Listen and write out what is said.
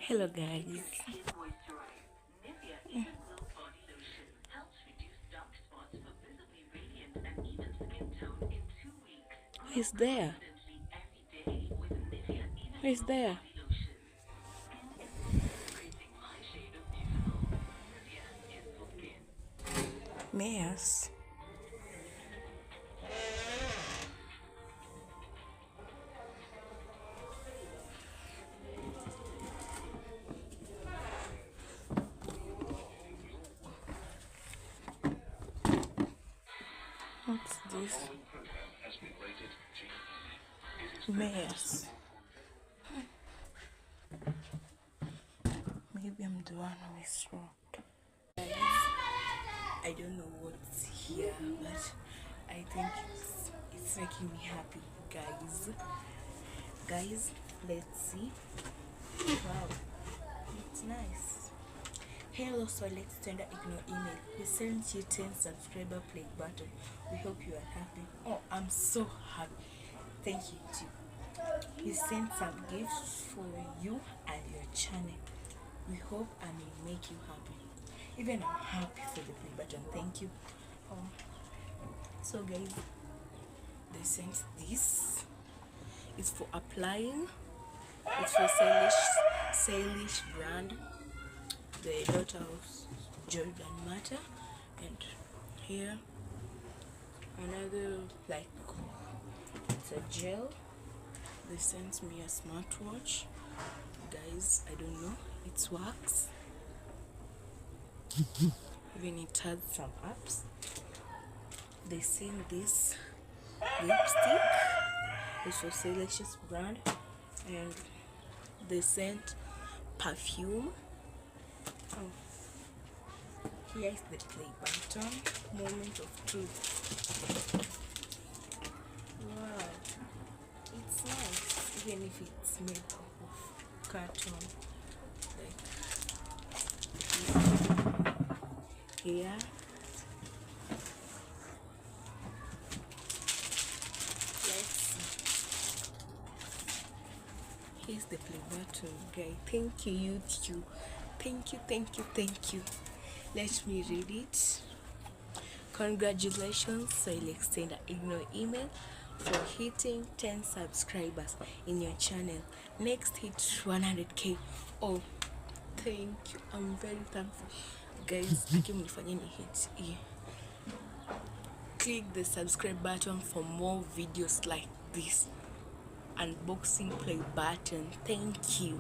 Hello guys. Who's there? Who's there? Yes. What's this? Yes. Maybe I'm the one who is wrong. Guys, I don't know what's here, but I think it's making me happy, guys. Guys, let's see. Wow, it's nice. Hello, so let's send an ignore email. We sent you 10 subscriber play button. We hope you are happy. Oh, I'm so happy. Thank you too. We sent some gifts for you and your channel. We hope I may make you happy. Even I'm happy for the play button. Thank you. So guys, they sent this. It's for applying. It's for Salish brand, the daughter of Jordan Mata. And here another, like, it's a gel. They sent me a smartwatch. Guys, I don't know, it's wax. Even it has some apps. They sent this lipstick. It's for Salish's brand. And they sent perfume. Here is the play button. Moment of truth. Wow, it's nice, even if it's made of carton. Like here. Here's the play button, guys. Thank you, YouTube. Thank you. Let me read it. Congratulations, I'll extend an ignore email for hitting 10 subscribers in your channel. Next hit 100k. Oh, thank you. I'm very thankful, guys. Click the subscribe button for more videos like this. Unboxing play button. Thank you.